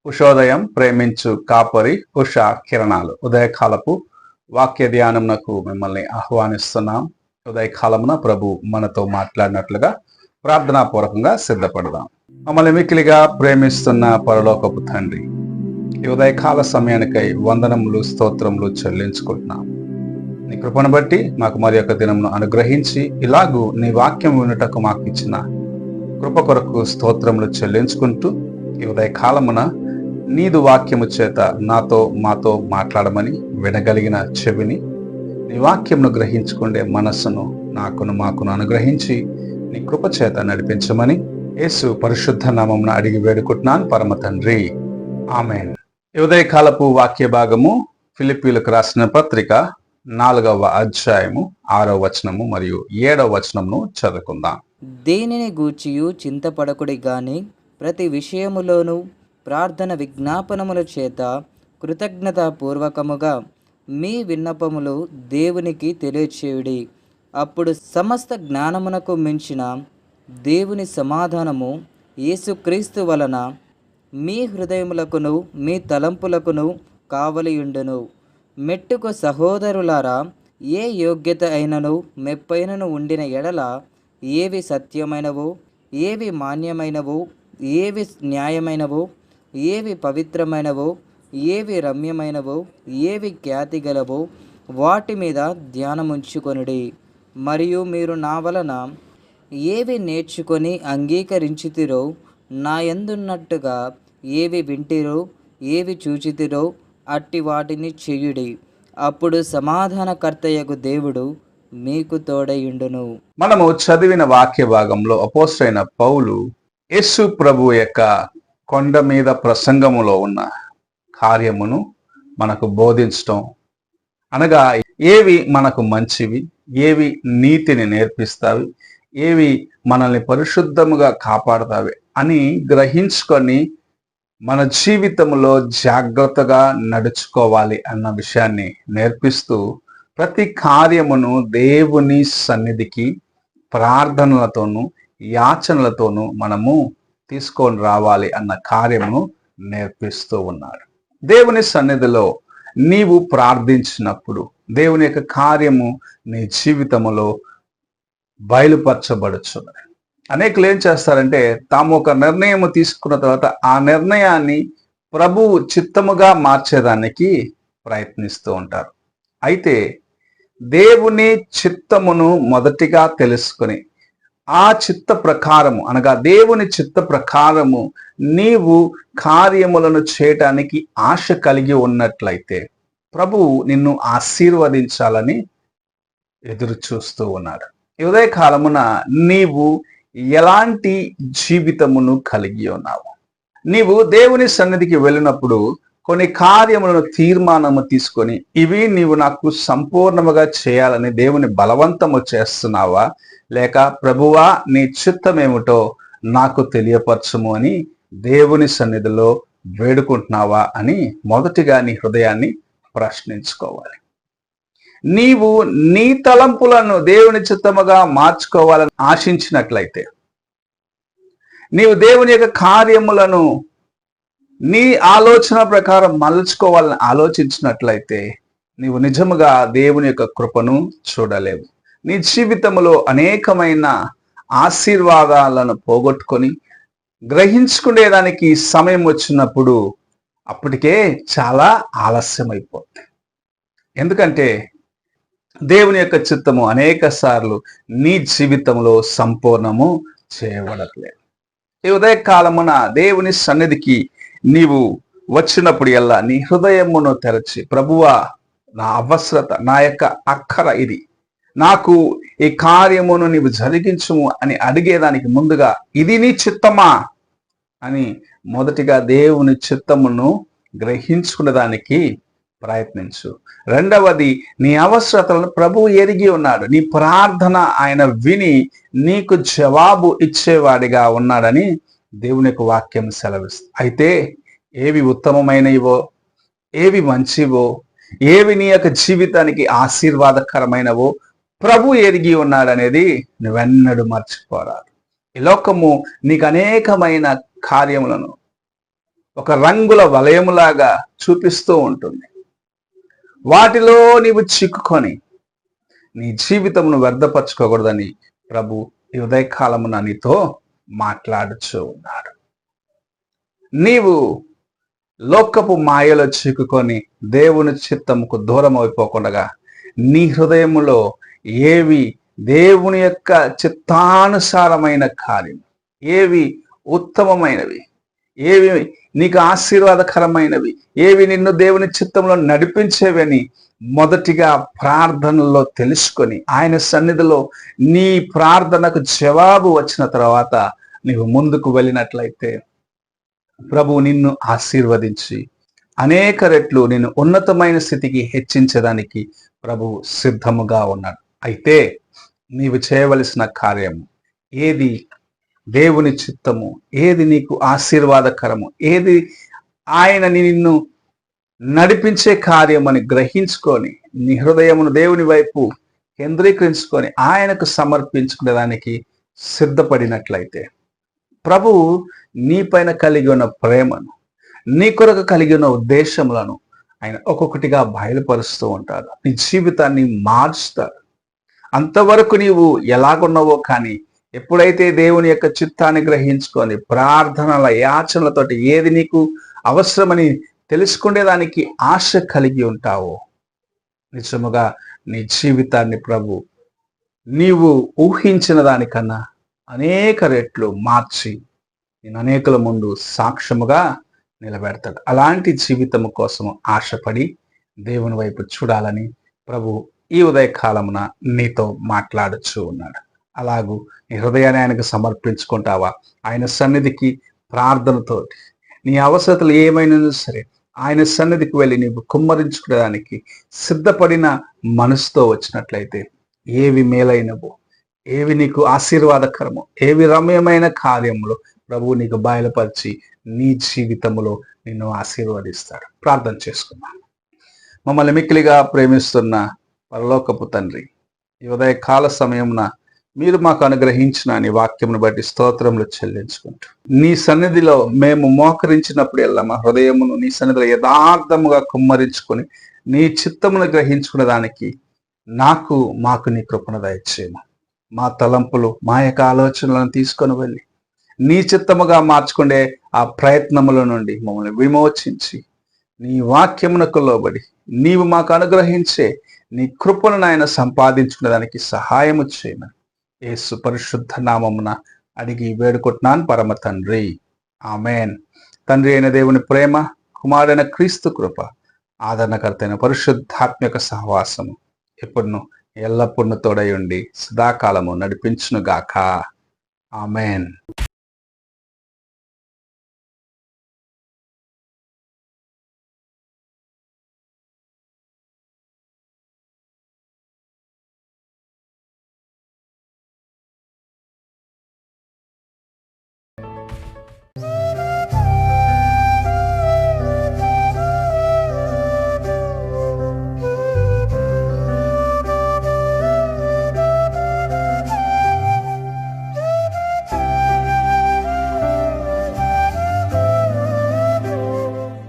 ఉషోదయం ప్రేమించు కాపరి ఉషా కిరణాలు ఉదయకాలపు వాక్య ధ్యానమునకు మిమ్మల్ని ఆహ్వానిస్తున్నాం. ఉదయకాలమున ప్రభు మనతో మాట్లాడినట్లుగా ప్రార్థనాపూర్వకంగా సిద్ధపడదాం. మమ్మల్ని మిక్కిలిగా ప్రేమిస్తున్న పరలోకపు తండ్రి, ఈ ఉదయకాల సమయానికై వందనములు స్తోత్రములు చెల్లించుకుంటున్నాం. నీ కృపను బట్టి మాకు మరి యొక్క దినమును అనుగ్రహించి ఇలాగూ నీ వాక్యం వినుటకు మాకు ఇచ్చిన కృప కొరకు స్తోత్రములు చెల్లించుకుంటూ ఈ ఉదయకాలమున నీదు వాక్యము చేత నాతో మాతో మాట్లాడమని వినగలిగిన చెవిని, నీ వాక్యమును గ్రహించుకుండే మనస్సును మాకును అనుగ్రహించి నీ కృప చేత నడిపించమని యేసు పరిశుద్ధ నామమున అడిగి వేడుకుంటున్నాను పరమ తండ్రి, ఆమేన్. ఈ ఉదయకాలపు వాక్య భాగము ఫిలిప్పీలకు రాసిన పత్రిక 4వ అధ్యాయము 6వ వచనము మరియు 7వ వచనమును చదువుకుందాం. దేనిని గూర్చియు చింతపడకుడి గాని ప్రతి విషయములోనూ ప్రార్థన విజ్ఞాపనముల చేత కృతజ్ఞతాపూర్వకముగా మీ విన్నపములు దేవునికి తెలియచేయుడి. అప్పుడు సమస్త జ్ఞానమునకు మించిన దేవుని సమాధానము యేసుక్రీస్తు వలన మీ హృదయములకును మీ తలంపులకును కావలియుండును. మెట్టుకు సహోదరులారా, ఏ యోగ్యత అయినను మెప్పైనను ఉండిన ఎడల, ఏవి సత్యమైనవో, ఏవి మాన్యమైనవో, ఏవి న్యాయమైనవో, ఏవి పవిత్రమైనవో, ఏవి రమ్యమైనవో, ఏవి ఖ్యాతి గలవో వాటి మీద ధ్యానముంచుకొనుడి. మరియు మీరు నా వలన ఏవి నేర్చుకొని అంగీకరించితిరో, నా యందున్నట్టుగా ఏవి వింటిరో, ఏవి చూచితిరో అట్టి వాటిని చెయ్యుడి. అప్పుడు సమాధానకర్తయగు దేవుడు మీకు తోడయుండును. మనము చదివిన వాక్య భాగంలో అపోస్తలుడైన పౌలు యేసు ప్రభు యొక్క కొండ మీద ప్రసంగములో ఉన్న కార్యమును మనకు బోధించటం, అనగా ఏవి మనకు మంచివి, ఏవి నీతిని నేర్పిస్తావి, ఏవి మనల్ని పరిశుద్ధముగా కాపాడుతావి అని గ్రహించుకొని మన జీవితంలో జాగ్రత్తగా నడుచుకోవాలి అన్న విషయాన్ని నేర్పిస్తూ ప్రతి కార్యమును దేవుని సన్నిధికి ప్రార్థనలతోనూ యాచనలతోనూ మనము తీసుకొని రావాలి అన్న కార్యమును నేర్పిస్తూ ఉన్నాడు. దేవుని సన్నిధిలో నీవు ప్రార్థించినప్పుడు దేవుని యొక్క కార్యము నీ జీవితములో బయలుపరచబడుచున్నది. అనేకులు ఏం చేస్తారంటే, తాము ఒక నిర్ణయం తీసుకున్న తర్వాత ఆ నిర్ణయాన్ని ప్రభువు చిత్తముగా మార్చేదానికి ప్రయత్నిస్తూ ఉంటారు. అయితే దేవుని చిత్తమును మొదటిగా తెలుసుకొని ఆ చిత్త ప్రకారము, అనగా దేవుని చిత్త ప్రకారము నీవు కార్యములను చేయటానికి ఆశ కలిగి ఉన్నట్లయితే ప్రభువు నిన్ను ఆశీర్వదించాలని ఎదురు చూస్తూ ఉన్నాడు. ఈ ఉదయకాలమున నీవు ఎలాంటి జీవితమును కలిగి ఉన్నావు? నీవు దేవుని సన్నిధికి వెళ్ళినప్పుడు కొన్ని కార్యములను తీర్మానము తీసుకొని ఇవి నీవు నాకు సంపూర్ణముగా చేయాలని దేవుని బలవంతము చేస్తున్నావా, లేక ప్రభువా నీ చిత్తమేమిటో నాకు తెలియపరచుము అని దేవుని సన్నిధిలో వేడుకుంటున్నావా అని మొదటిగా నీ హృదయాన్ని ప్రశ్నించుకోవాలి. నీవు నీ తలంపులను దేవుని చిత్తముగా మార్చుకోవాలని ఆశించినట్లయితే, నీవు దేవుని యొక్క కార్యములను నీ ఆలోచన ప్రకారం మలుచుకోవాలని ఆలోచించినట్లయితే నీవు నిజముగా దేవుని యొక్క కృపను చూడలేవు. నీ జీవితంలో అనేకమైన ఆశీర్వాదాలను పోగొట్టుకొని గ్రహించుకునేదానికి సమయం వచ్చినప్పుడు అప్పటికే చాలా ఆలస్యమైపోతుంది. ఎందుకంటే దేవుని యొక్క చిత్తము అనేక సార్లు నీ జీవితంలో సంపూర్ణము చేయబడట్లేదు. ఈ ఉదయకాలమున దేవుని సన్నిధికి నీవు వచ్చినప్పుడు ఎల్లా నీ హృదయమును తెరచి, ప్రభువా నా అవసరత, నా యొక్క అక్కర ఇది, నాకు ఈ కార్యమును నీవు జరిగించుము అని అడిగేదానికి ముందుగా ఇది నీ చిత్తమా అని మొదటిగా దేవుని చిత్తమును గ్రహించుకునేదానికి ప్రయత్నించు. రెండవది, నీ అవసరతలను ప్రభువు ఎరిగి ఉన్నాడు. నీ ప్రార్థన ఆయన విని నీకు జవాబు ఇచ్చేవాడిగా ఉన్నాడని దేవుని యొక్క వాక్యం సెలవిస్తుంది. అయితే ఏవి ఉత్తమమైనవో, ఏవి మంచివో, ఏవి నీ యొక్క జీవితానికి ఆశీర్వాదకరమైనవో ప్రభు ఎరిగి ఉన్నాడనేది నువ్వెన్నడూ మర్చిపోరాదు. ఈ లోకము నీకు అనేకమైన కార్యములను ఒక రంగుల వలయములాగా చూపిస్తూ ఉంటుంది. వాటిలో నీవు చిక్కుకొని నీ జీవితమును వ్యర్థపరచుకోకూడదని ప్రభు ఈ ఉదయకాలమున నీతో మాట్లాడుచూ ఉన్నాడు. నీవు లోకపు మాయలో చిక్కుకొని దేవుని చిత్తముకు దూరం అయిపోకుండా నీ హృదయములో ఏవి దేవుని యొక్క చిత్తానుసారమైన కార్యం, ఏవి ఉత్తమమైనవి, ఏవి నీకు ఆశీర్వాదకరమైనవి, ఏవి నిన్ను దేవుని చిత్తంలో నడిపించేవని మొదటిగా ప్రార్థనలో తెలుసుకొని ఆయన సన్నిధిలో నీ ప్రార్థనకు జవాబు వచ్చిన తర్వాత నీవు ముందుకు వెళ్ళినట్లయితే ప్రభు నిన్ను ఆశీర్వదించి అనేక రెట్లు నిన్ను ఉన్నతమైన స్థితికి హెచ్చించడానికి ప్రభు సిద్ధముగా ఉన్నాడు. అయితే నీవు చేయవలసిన కార్యము ఏది దేవుని చిత్తము, ఏది నీకు ఆశీర్వాదకరము, ఏది ఆయన నిన్ను నడిపించే కార్యమని గ్రహించుకొని నీ హృదయమును దేవుని వైపు కేంద్రీకరించుకొని ఆయనకు సమర్పించుకునేదానికి సిద్ధపడినట్లయితే ప్రభువు నీ పైన కలిగి ఉన్న ప్రేమను, నీ కొరకు కలిగి ఉన్న ఉద్దేశములను ఆయన ఒక్కొక్కటిగా బయలుపరుస్తూ ఉంటాడు. నీ జీవితాన్ని మార్చుతాడు. అంతవరకు నీవు ఎలాగున్నావో కానీ ఎప్పుడైతే దేవుని యొక్క చిత్తాన్ని గ్రహించుకొని ప్రార్థనల యాచనలతోటి ఏది నీకు అవసరమని తెలుసుకునేదానికి ఆశ కలిగి ఉంటావో నిజముగా నీ జీవితాన్ని ప్రభు నీవు ఊహించిన దానికన్నా అనేక రెట్లు మార్చి నేను అనేకుల ముందు సాక్ష్యముగా నిలబెడతాడు. అలాంటి జీవితము కోసము ఆశపడి దేవుని వైపు చూడాలని ప్రభు ఈ ఉదయకాలమున నీతో మాట్లాడుచూ ఉన్నాడు. అలాగూ నీ హృదయాన్ని ఆయనకు సమర్పించుకుంటావా? ఆయన సన్నిధికి ప్రార్థనతోటి నీ అవసరతలు ఏమైనా సరే ఆయన సన్నిధికి వెళ్ళి నీవు కుమ్మరించుకోవడానికి సిద్ధపడిన మనసుతో వచ్చినట్లయితే ఏవి మేలైనవో, ఏవి నీకు ఆశీర్వాదకరమో, ఏవి రమ్యమైన కార్యములు ప్రభువు నీకు బయలుపరిచి నీ జీవితంలో నిన్ను ఆశీర్వదిస్తాడు. ప్రార్థన చేసుకున్నాను. మమ్మల్ని మిక్కిలిగా ప్రేమిస్తున్న పరలోకపు తండ్రి, ఈ ఉదయకాల సమయమున మీరు మాకు అనుగ్రహించిన నీ వాక్యమును బట్టి స్తోత్రములు చెల్లించుకుంటూ నీ సన్నిధిలో మేము మోకరించినప్పుడల్లా మా హృదయమును నీ సన్నిధిలో యథార్థముగా కుమ్మరించుకొని నీ చిత్తమును గ్రహించుకునే దానికి మాకు నీ కృపను దయచేయము. మా తలంపులు, మా యొక్క ఆలోచనలను తీసుకొని వెళ్ళి నీ చిత్తముగా మార్చుకునే ఆ ప్రయత్నముల నుండి మమ్మల్ని విమోచించి నీ వాక్యమునకు లోబడి నీవు మాకు అనుగ్రహించే నీ కృపను ఆయన సంపాదించుకునే దానికి సహాయము చేయమని యేసు పరిశుద్ధ నామమున అడిగి వేడుకుంటున్నాను పరమ తండ్రి, ఆమెన్. తండ్రి అయిన దేవుని ప్రేమ, కుమారుడైన క్రీస్తు కృప, ఆదరణకర్త అయిన పరిశుద్ధాత్మక సహవాసము ఎప్పుడును ఎల్లప్పుడూ తోడై ఉండి సదాకాలము నడిపించునుగాక. ఆమెన్.